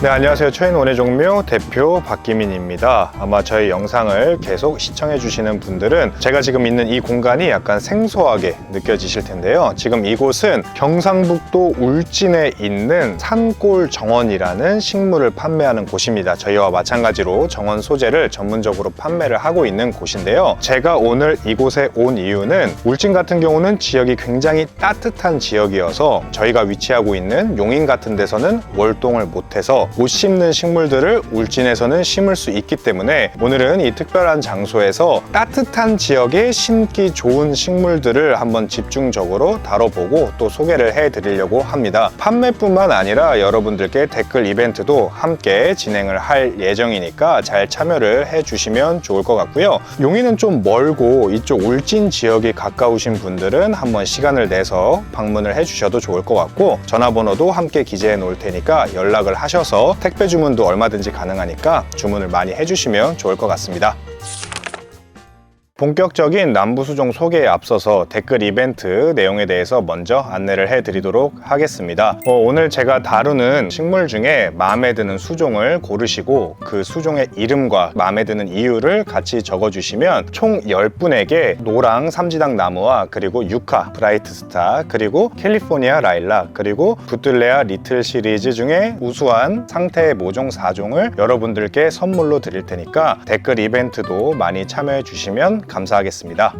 네, 안녕하세요. 최인원예종묘 대표 박기민입니다. 아마 저희 영상을 계속 시청해 주시는 분들은 제가 지금 있는 이 공간이 약간 생소하게 느껴지실 텐데요. 지금 이곳은 경상북도 울진에 있는 산골 정원이라는 식물을 판매하는 곳입니다. 저희와 마찬가지로 정원 소재를 전문적으로 판매를 하고 있는 곳인데요. 제가 오늘 이곳에 온 이유는 울진 같은 경우는 지역이 굉장히 따뜻한 지역이어서 저희가 위치하고 있는 용인 같은 데서는 월동을 못해서 못 심는 식물들을 울진에서는 심을 수 있기 때문에 오늘은 이 특별한 장소에서 따뜻한 지역에 심기 좋은 식물들을 한번 집중적으로 다뤄보고 또 소개를 해드리려고 합니다. 판매뿐만 아니라 여러분들께 댓글 이벤트도 함께 진행을 할 예정이니까 잘 참여를 해주시면 좋을 것 같고요. 용인은 좀 멀고 이쪽 울진 지역이 가까우신 분들은 한번 시간을 내서 방문을 해주셔도 좋을 것 같고 전화번호도 함께 기재해 놓을 테니까 연락을 하셔서 택배 주문도 얼마든지 가능하니까 주문을 많이 해주시면 좋을 것 같습니다. 본격적인 남부수종 소개에 앞서서 댓글 이벤트 내용에 대해서 먼저 안내를 해드리도록 하겠습니다. 오늘 제가 다루는 식물 중에 마음에 드는 수종을 고르시고 그 수종의 이름과 마음에 드는 이유를 같이 적어주시면 총 10분에게 노랑 삼지당 나무와 그리고 유카, 브라이트스타, 그리고 캘리포니아 라일락, 그리고 부틀레아 리틀 시리즈 중에 우수한 상태 모종 4종을 여러분들께 선물로 드릴 테니까 댓글 이벤트도 많이 참여해 주시면 감사하겠습니다.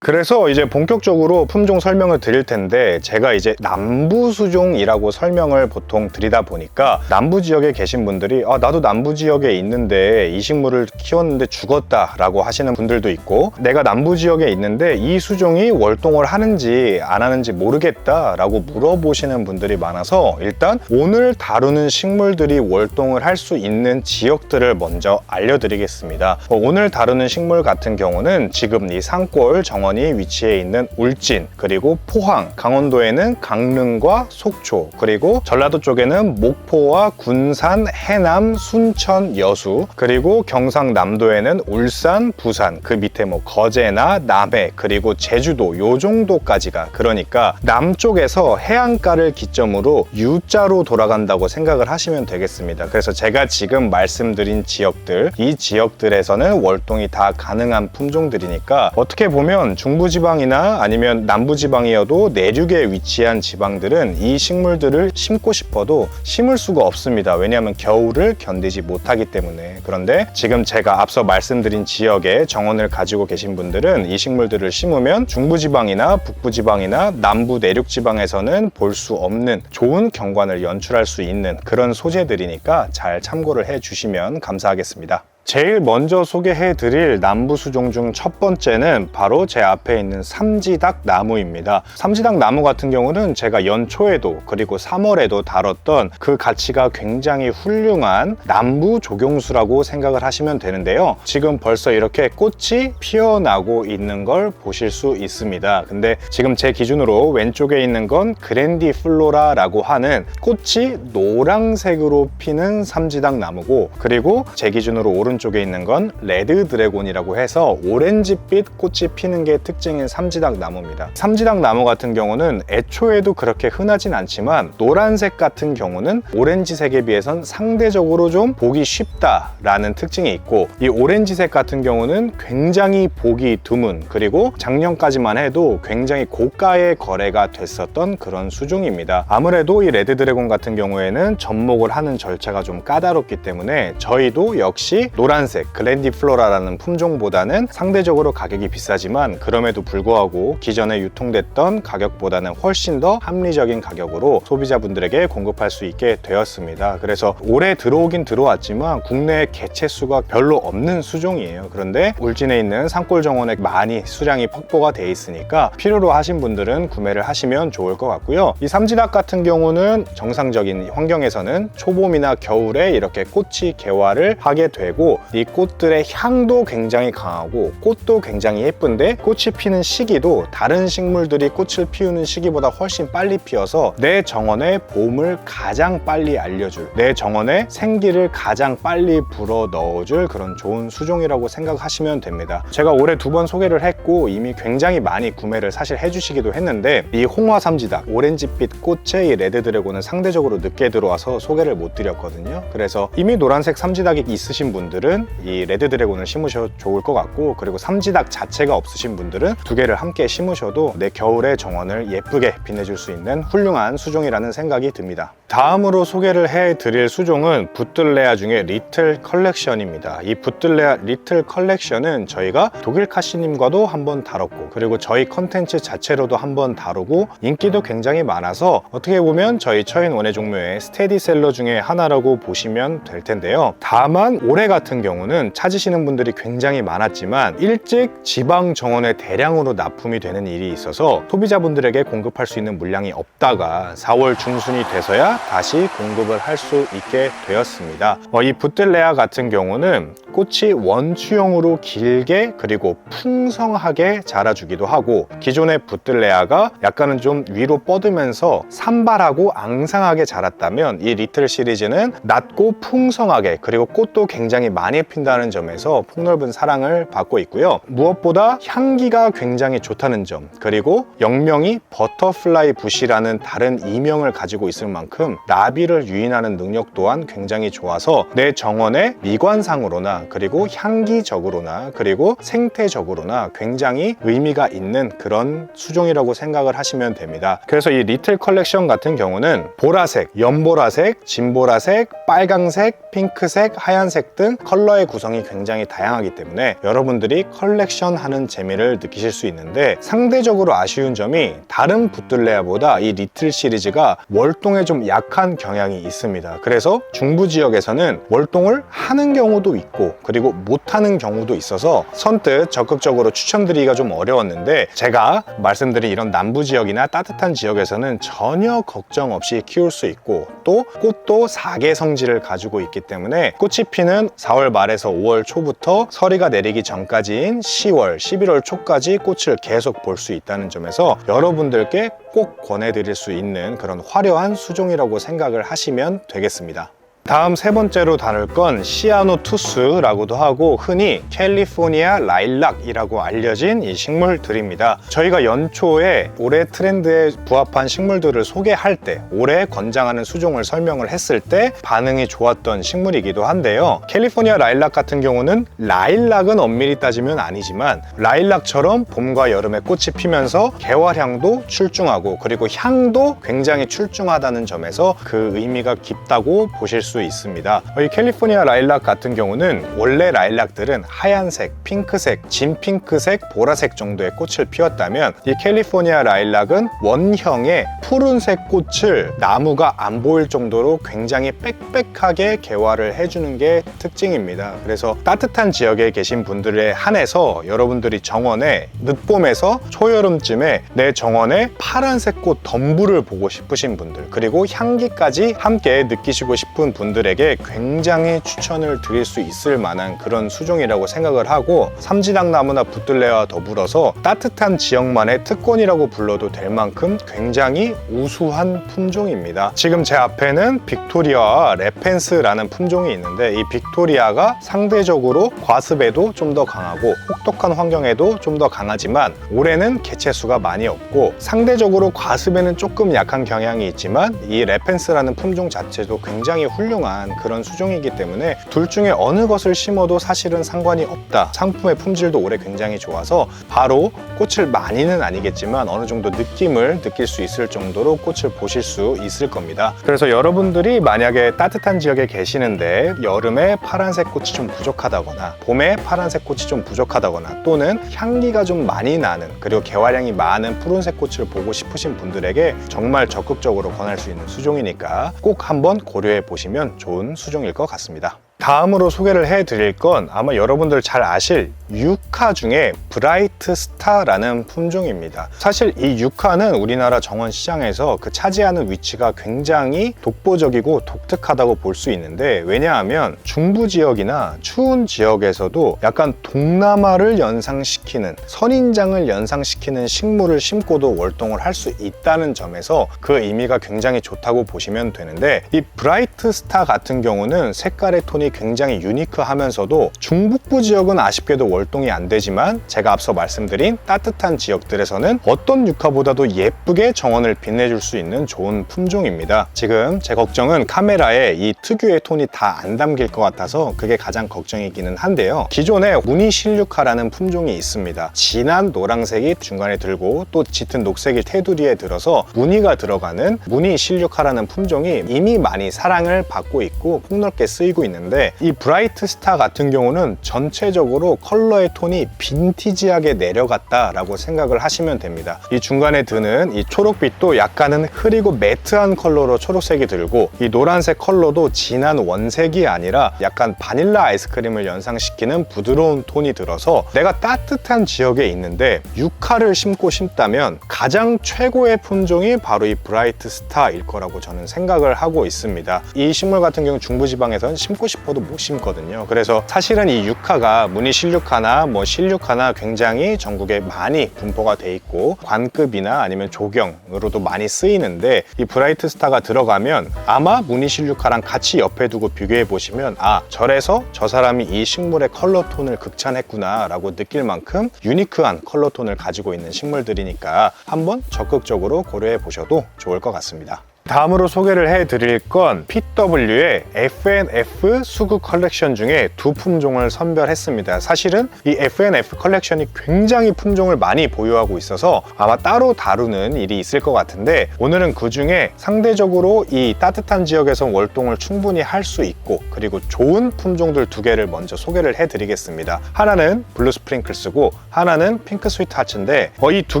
그래서 이제 본격적으로 품종 설명을 드릴 텐데 제가 이제 남부수종이라고 설명을 보통 드리다 보니까 남부 지역에 계신 분들이 나도 남부 지역에 있는데 이 식물을 키웠는데 죽었다 라고 하시는 분들도 있고 내가 남부 지역에 있는데 이 수종이 월동을 하는지 안 하는지 모르겠다 라고 물어보시는 분들이 많아서 일단 오늘 다루는 식물들이 월동을 할 수 있는 지역들을 먼저 알려드리겠습니다. 오늘 다루는 식물 같은 경우는 지금 이 산골 정원 위치해 있는 울진, 그리고 포항, 강원도에는 강릉과 속초, 그리고 전라도 쪽에는 목포와 군산, 해남, 순천, 여수, 그리고 경상남도에는 울산, 부산, 그 밑에 뭐 거제나 남해, 그리고 제주도 요 정도까지가, 그러니까 남쪽에서 해안가를 기점으로 U자로 돌아간다고 생각을 하시면 되겠습니다. 그래서 제가 지금 말씀드린 지역들, 이 지역들에서는 월동이 다 가능한 품종들이니까 어떻게 보면 중부지방이나 아니면 남부지방이어도 내륙에 위치한 지방들은 이 식물들을 심고 싶어도 심을 수가 없습니다. 왜냐하면 겨울을 견디지 못하기 때문에. 그런데 지금 제가 앞서 말씀드린 지역에 정원을 가지고 계신 분들은 이 식물들을 심으면 중부지방이나 북부지방이나 남부 내륙지방에서는 볼 수 없는 좋은 경관을 연출할 수 있는 그런 소재들이니까 잘 참고를 해주시면 감사하겠습니다. 제일 먼저 소개해드릴 남부수종 중 첫 번째는 바로 제 앞에 있는 삼지닭 나무입니다. 삼지닭 나무 같은 경우는 제가 연초에도 그리고 3월에도 다뤘던 그 가치가 굉장히 훌륭한 남부 조경수라고 생각을 하시면 되는데요. 지금 벌써 이렇게 꽃이 피어나고 있는 걸 보실 수 있습니다. 근데 지금 제 기준으로 왼쪽에 있는 건 그랜디플로라라고 하는 꽃이 노란색으로 피는 삼지닭 나무고, 그리고 제 기준으로 오른쪽에 있는 건 레드 드래곤이라고 해서 오렌지빛 꽃이 피는 게 특징인 삼지닭 나무입니다. 삼지닭 나무 같은 경우는 애초에도 그렇게 흔하진 않지만 노란색 같은 경우는 오렌지색에 비해선 상대적으로 좀 보기 쉽다라는 특징이 있고, 이 오렌지색 같은 경우는 굉장히 보기 드문, 그리고 작년까지만 해도 굉장히 고가의 거래가 됐었던 그런 수종입니다. 아무래도 이 레드 드래곤 같은 경우에는 접목을 하는 절차가 좀 까다롭기 때문에 저희도 역시 노란색 글랜디플로라라는 품종보다는 상대적으로 가격이 비싸지만 그럼에도 불구하고 기존에 유통됐던 가격보다는 훨씬 더 합리적인 가격으로 소비자분들에게 공급할 수 있게 되었습니다. 그래서 올해 들어오긴 들어왔지만 국내 개체 수가 별로 없는 수종이에요. 그런데 울진에 있는 산골 정원에 많이 수량이 확보가 돼 있으니까 필요로 하신 분들은 구매를 하시면 좋을 것 같고요. 이 삼지닭 같은 경우는 정상적인 환경에서는 초봄이나 겨울에 이렇게 꽃이 개화를 하게 되고 그리고 이 꽃들의 향도 굉장히 강하고 꽃도 굉장히 예쁜데 꽃이 피는 시기도 다른 식물들이 꽃을 피우는 시기보다 훨씬 빨리 피어서 내 정원에 봄을 가장 빨리 알려줄, 내 정원에 생기를 가장 빨리 불어 넣어줄 그런 좋은 수종이라고 생각하시면 됩니다. 제가 올해 2번 소개를 했고 이미 굉장히 많이 구매를 사실 해주시기도 했는데, 이 홍화삼지닭 오렌지빛 꽃의 이 레드드래곤은 상대적으로 늦게 들어와서 소개를 못 드렸거든요. 그래서 이미 노란색 삼지닭이 있으신 분들은 이 레드드래곤을 심으셔도 좋을 것 같고, 그리고 삼지닭 자체가 없으신 분들은 2개를 함께 심으셔도 내 겨울의 정원을 예쁘게 빛내줄 수 있는 훌륭한 수종이라는 생각이 듭니다. 다음으로 소개를 해드릴 수종은 붓들레아 중에 리틀 컬렉션입니다. 이 붓들레아 리틀 컬렉션은 저희가 독일 카시님과도 한번 다뤘고, 그리고 저희 컨텐츠 자체로도 한번 다루고 인기도 굉장히 많아서 어떻게 보면 저희 처인 원예 종묘의 스테디셀러 중에 하나라고 보시면 될 텐데요. 다만 올해 같은 경우는 찾으시는 분들이 굉장히 많았지만 일찍 지방 정원에 대량으로 납품이 되는 일이 있어서 소비자분들에게 공급할 수 있는 물량이 없다가 4월 중순이 돼서야 다시 공급을 할 수 있게 되었습니다. 이 붓들레아 같은 경우는 꽃이 원추형으로 길게 그리고 풍성하게 자라주기도 하고, 기존의 붓들레아가 약간은 좀 위로 뻗으면서 산발하고 앙상하게 자랐다면 이 리틀 시리즈는 낮고 풍성하게 그리고 꽃도 굉장히 많이 핀다는 점에서 폭넓은 사랑을 받고 있고요. 무엇보다 향기가 굉장히 좋다는 점, 그리고 영명이 버터플라이 붓이라는 다른 이명을 가지고 있을 만큼 나비를 유인하는 능력 또한 굉장히 좋아서 내 정원의 미관상으로나 그리고 향기적으로나 그리고 생태적으로나 굉장히 의미가 있는 그런 수종이라고 생각을 하시면 됩니다. 그래서 이 리틀 컬렉션 같은 경우는 보라색, 연보라색, 진보라색, 빨강색, 핑크색, 하얀색 등 컬러의 구성이 굉장히 다양하기 때문에 여러분들이 컬렉션 하는 재미를 느끼실 수 있는데, 상대적으로 아쉬운 점이 다른 붓들레아보다 이 리틀 시리즈가 월동에 좀 약한 경향이 있습니다. 그래서 중부 지역에서는 월동을 하는 경우도 있고 그리고 못하는 경우도 있어서 선뜻 적극적으로 추천드리기가 좀 어려웠는데, 제가 말씀드린 이런 남부 지역이나 따뜻한 지역에서는 전혀 걱정 없이 키울 수 있고, 또 꽃도 4개 성질을 가지고 있기 때문에 꽃이 피는 4월 말에서 5월 초부터 서리가 내리기 전까지인 10월, 11월 초까지 꽃을 계속 볼 수 있다는 점에서 여러분들께 꼭 권해드릴 수 있는 그런 화려한 수종이라고 생각을 하시면 되겠습니다. 다음 3번째로 다룰 건 시아노투스라고도 하고 흔히 캘리포니아 라일락이라고 알려진 이 식물들입니다. 저희가 연초에 올해 트렌드에 부합한 식물들을 소개할 때, 올해 권장하는 수종을 설명을 했을 때 반응이 좋았던 식물이기도 한데요. 캘리포니아 라일락 같은 경우는 라일락은 엄밀히 따지면 아니지만 라일락처럼 봄과 여름에 꽃이 피면서 개화향도 출중하고 그리고 향도 굉장히 출중하다는 점에서 그 의미가 깊다고 보실 수 있습니다. 이 캘리포니아 라일락 같은 경우는 원래 라일락들은 하얀색, 핑크색, 진핑크색, 보라색 정도의 꽃을 피웠다면 이 캘리포니아 라일락은 원형의 푸른색 꽃을 나무가 안 보일 정도로 굉장히 빽빽하게 개화를 해주는 게 특징입니다. 그래서 따뜻한 지역에 계신 분들에 한해서 여러분들이 정원에 늦봄에서 초여름쯤에 내 정원에 파란색 꽃 덤불을 보고 싶으신 분들, 그리고 향기까지 함께 느끼시고 싶은 분들에게 굉장히 추천을 드릴 수 있을 만한 그런 수종이라고 생각을 하고, 삼지닭 나무나 붓들레와 더불어서 따뜻한 지역만의 특권이라고 불러도 될 만큼 굉장히 우수한 품종입니다. 지금 제 앞에는 빅토리아와 레펜스라는 품종이 있는데, 이 빅토리아가 상대적으로 과습에도 좀 더 강하고 혹독한 환경에도 좀 더 강하지만 올해는 개체수가 많이 없고 상대적으로 과습에는 조금 약한 경향이 있지만 이 레펜스라는 품종 자체도 굉장히 훌륭한 그런 수종이기 때문에 둘 중에 어느 것을 심어도 사실은 상관이 없다. 상품의 품질도 올해 굉장히 좋아서 바로 꽃을 많이는 아니겠지만 어느 정도 느낌을 느낄 수 있을 정도로 꽃을 보실 수 있을 겁니다. 그래서 여러분들이 만약에 따뜻한 지역에 계시는데 여름에 파란색 꽃이 좀 부족하다거나 봄에 파란색 꽃이 좀 부족하다거나 또는 향기가 좀 많이 나는 그리고 개화량이 많은 푸른색 꽃을 보고 싶으신 분들에게 정말 적극적으로 권할 수 있는 수종이니까 꼭 한번 고려해 보시면 좋은 수종일 것 같습니다. 다음으로 소개를 해드릴 건 아마 여러분들 잘 아실 유카 중에 브라이트 스타라는 품종입니다. 사실 이 유카는 우리나라 정원 시장에서 그 차지하는 위치가 굉장히 독보적이고 독특하다고 볼 수 있는데, 왜냐하면 중부 지역이나 추운 지역에서도 약간 동남아를 연상시키는, 선인장을 연상시키는 식물을 심고도 월동을 할 수 있다는 점에서 그 의미가 굉장히 좋다고 보시면 되는데, 이 브라이트 스타 같은 경우는 색깔의 톤이 굉장히 유니크하면서도 중북부 지역은 아쉽게도 월동이 안 되지만 제가 앞서 말씀드린 따뜻한 지역들에서는 어떤 유카보다도 예쁘게 정원을 빛내줄 수 있는 좋은 품종입니다. 지금 제 걱정은 카메라에 이 특유의 톤이 다 안 담길 것 같아서 그게 가장 걱정이기는 한데요. 기존에 무늬 실유카라는 품종이 있습니다. 진한 노란색이 중간에 들고 또 짙은 녹색이 테두리에 들어서 무늬가 들어가는 무늬 실유카라는 품종이 이미 많이 사랑을 받고 있고 폭넓게 쓰이고 있는데, 이 브라이트 스타 같은 경우는 전체적으로 컬러의 톤이 빈티지하게 내려갔다라고 생각을 하시면 됩니다. 이 중간에 드는 이 초록빛도 약간은 흐리고 매트한 컬러로 초록색이 들고, 이 노란색 컬러도 진한 원색이 아니라 약간 바닐라 아이스크림을 연상시키는 부드러운 톤이 들어서 내가 따뜻한 지역에 있는데 유카를 심고 싶다면 가장 최고의 품종이 바로 이 브라이트 스타일 거라고 저는 생각을 하고 있습니다. 이 식물 같은 경우 중부지방에서는 심고 싶어도 못 심거든요. 그래서 사실은 이 유카가 무늬 실유카나 실유카나 굉장히 전국에 많이 분포가 돼 있고 관급이나 아니면 조경으로도 많이 쓰이는데, 이 브라이트 스타가 들어가면 아마 무늬 실유카랑 같이 옆에 두고 비교해 보시면 절에서 저 사람이 이 식물의 컬러 톤을 극찬했구나 라고 느낄 만큼 유니크한 컬러 톤을 가지고 있는 식물들이니까 한번 적극적으로 고려해 보셔도 좋을 것 같습니다. 다음으로 소개를 해드릴 건 PW의 F&F 수국 컬렉션 중에 두 품종을 선별했습니다. 사실은 이 F&F 컬렉션이 굉장히 품종을 많이 보유하고 있어서 아마 따로 다루는 일이 있을 것 같은데, 오늘은 그 중에 상대적으로 이 따뜻한 지역에서 월동을 충분히 할 수 있고 그리고 좋은 품종들 두 개를 먼저 소개를 해드리겠습니다. 하나는 블루 스프링클스고 하나는 핑크 스위트 하츠인데, 이 두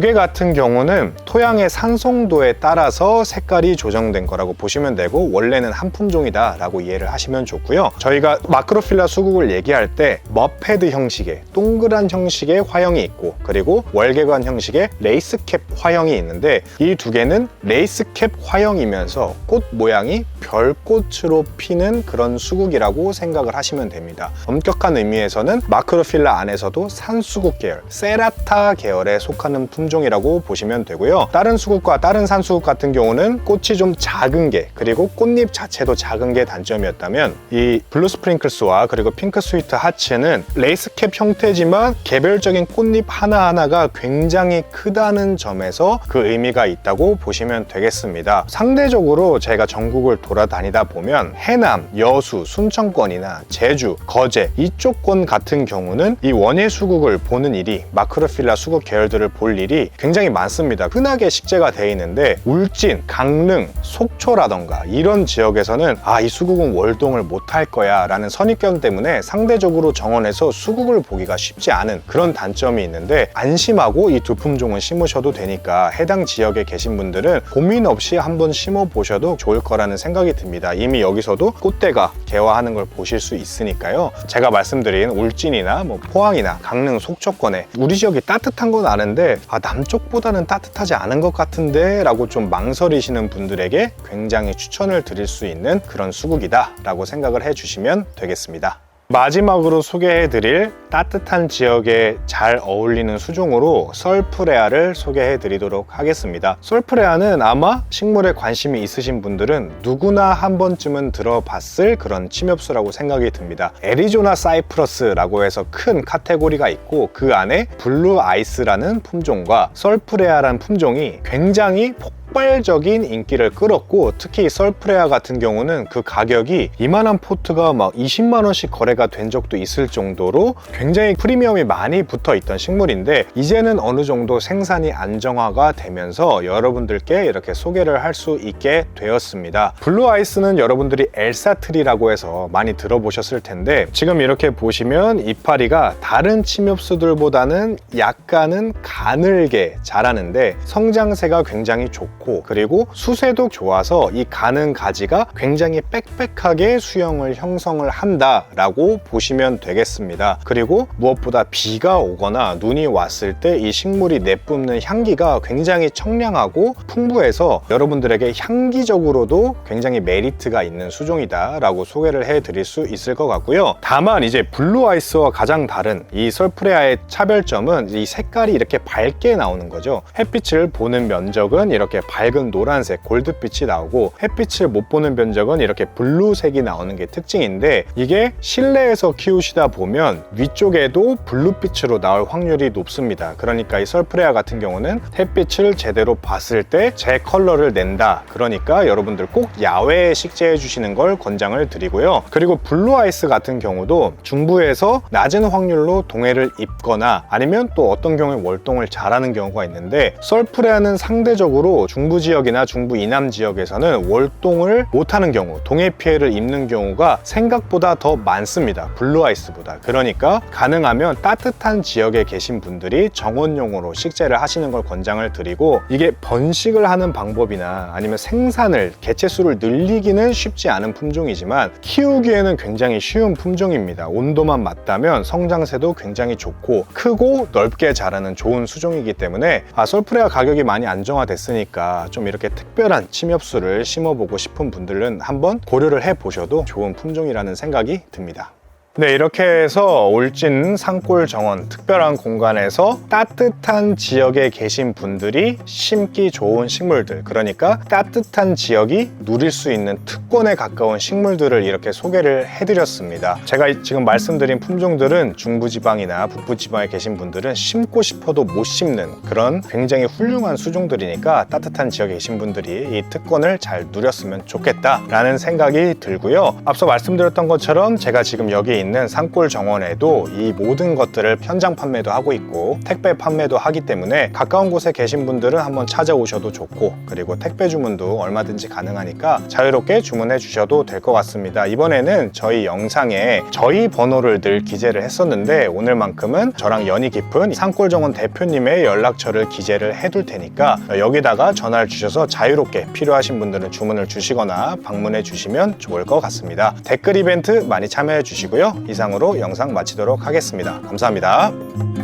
개 같은 경우는 토양의 산성도에 따라서 색깔이 조정된 거라고 보시면 되고, 원래는 한 품종이다 라고 이해를 하시면 좋고요. 저희가 마크로필라 수국을 얘기할 때 머패드 형식의 동그란 형식의 화형이 있고, 그리고 월계관 형식의 레이스캡 화형이 있는데, 이 두 개는 레이스캡 화형이면서 꽃 모양이 별꽃으로 피는 그런 수국이라고 생각을 하시면 됩니다. 엄격한 의미에서는 마크로필라 안에서도 산수국 계열, 세라타 계열에 속하는 품종이라고 보시면 되고요. 다른 수국과 다른 산수국 같은 경우는 꽃이 좀 작은 게, 그리고 꽃잎 자체도 작은 게 단점이었다면, 이 블루 스프링클스와 그리고 핑크 스위트 하츠는 레이스캡 형태지만 개별적인 꽃잎 하나하나가 굉장히 크다는 점에서 그 의미가 있다고 보시면 되겠습니다. 상대적으로 제가 전국을 돌아다니다 보면 해남, 여수, 순천권이나 제주, 거제 이쪽권 같은 경우는 이 원예 수국을 보는 일이, 마크로필라 수국 계열들을 볼 일이 굉장히 많습니다. 흔하게 식재가 되어 있는데 울진, 강릉, 속초라던가 이런 지역에서는 이 수국은 월동을 못할 거야 라는 선입견 때문에 상대적으로 정원에서 수국을 보기가 쉽지 않은 그런 단점이 있는데, 안심하고 이 두 품종은 심으셔도 되니까 해당 지역에 계신 분들은 고민 없이 한번 심어 보셔도 좋을 거라는 생각이 듭니다. 이미 여기서도 꽃대가 개화하는 걸 보실 수 있으니까요. 제가 말씀드린 울진이나 포항이나 강릉, 속초권에 우리 지역이 따뜻한 건 아는데 남쪽보다는 따뜻하지 않은 것 같은데 라고 좀 망설이시는 분들에게 굉장히 추천을 드릴 수 있는 그런 수국이다 라고 생각을 해주시면 되겠습니다. 마지막으로 소개해드릴 따뜻한 지역에 잘 어울리는 수종으로 썰프레아를 소개해드리도록 하겠습니다. 썰프레아는 아마 식물에 관심이 있으신 분들은 누구나 한 번쯤은 들어봤을 그런 침엽수라고 생각이 듭니다. 애리조나 사이프러스라고 해서 큰 카테고리가 있고, 그 안에 블루 아이스라는 품종과 썰프레아라는 품종이 굉장히 폭발적인 인기를 끌었고, 특히 썰프레아 같은 경우는 그 가격이 이만한 포트가 막 20만 원씩 거래가 된 적도 있을 정도로 굉장히 프리미엄이 많이 붙어 있던 식물인데, 이제는 어느 정도 생산이 안정화가 되면서 여러분들께 이렇게 소개를 할 수 있게 되었습니다. 블루 아이스는 여러분들이 엘사트리라고 해서 많이 들어보셨을 텐데, 지금 이렇게 보시면 이파리가 다른 침엽수들보다는 약간은 가늘게 자라는데 성장세가 굉장히 좋고 좋고, 그리고 수세도 좋아서 이 가는 가지가 굉장히 빽빽하게 수영을 형성을 한다라고 보시면 되겠습니다. 그리고 무엇보다 비가 오거나 눈이 왔을 때 이 식물이 내뿜는 향기가 굉장히 청량하고 풍부해서 여러분들에게 향기적으로도 굉장히 메리트가 있는 수종이다 라고 소개를 해드릴 수 있을 것 같고요. 다만 이제 블루 아이스와 가장 다른 이 설프레아의 차별점은 이 색깔이 이렇게 밝게 나오는 거죠. 햇빛을 보는 면적은 이렇게 밝은 노란색, 골드빛이 나오고, 햇빛을 못 보는 면적은 이렇게 블루색이 나오는 게 특징인데, 이게 실내에서 키우시다 보면 위쪽에도 블루빛으로 나올 확률이 높습니다. 그러니까 이 설프레아 같은 경우는 햇빛을 제대로 봤을 때 제 컬러를 낸다. 그러니까 여러분들 꼭 야외에 식재해 주시는 걸 권장을 드리고요. 그리고 블루 아이스 같은 경우도 중부에서 낮은 확률로 동해를 입거나 아니면 또 어떤 경우에 월동을 잘하는 경우가 있는데, 설프레아는 상대적으로 중부 지역이나 중부 이남 지역에서는 월동을 못하는 경우, 동해 피해를 입는 경우가 생각보다 더 많습니다. 블루 아이스보다. 그러니까 가능하면 따뜻한 지역에 계신 분들이 정원용으로 식재를 하시는 걸 권장을 드리고, 이게 번식을 하는 방법이나 아니면 생산을, 개체수를 늘리기는 쉽지 않은 품종이지만 키우기에는 굉장히 쉬운 품종입니다. 온도만 맞다면 성장세도 굉장히 좋고 크고 넓게 자라는 좋은 수종이기 때문에 설프레아 가격이 많이 안정화됐으니까 좀 이렇게 특별한 침엽수를 심어보고 싶은 분들은 한번 고려를 해보셔도 좋은 품종이라는 생각이 듭니다. 네, 이렇게 해서 울진 산골 정원 특별한 공간에서 따뜻한 지역에 계신 분들이 심기 좋은 식물들, 그러니까 따뜻한 지역이 누릴 수 있는 특권에 가까운 식물들을 이렇게 소개를 해드렸습니다. 제가 지금 말씀드린 품종들은 중부지방이나 북부지방에 계신 분들은 심고 싶어도 못 심는 그런 굉장히 훌륭한 수종들이니까 따뜻한 지역에 계신 분들이 이 특권을 잘 누렸으면 좋겠다라는 생각이 들고요. 앞서 말씀드렸던 것처럼 제가 지금 여기 있는 산골 정원에도 이 모든 것들을 현장 판매도 하고 있고 택배 판매도 하기 때문에 가까운 곳에 계신 분들은 한번 찾아오셔도 좋고, 그리고 택배 주문도 얼마든지 가능하니까 자유롭게 주문해 주셔도 될 것 같습니다. 이번에는 저희 영상에 저희 번호를 늘 기재를 했었는데 오늘만큼은 저랑 연이 깊은 산골 정원 대표님의 연락처를 기재를 해둘 테니까 여기다가 전화를 주셔서 자유롭게 필요하신 분들은 주문을 주시거나 방문해 주시면 좋을 것 같습니다. 댓글 이벤트 많이 참여해 주시고요. 이상으로 영상 마치도록 하겠습니다. 감사합니다.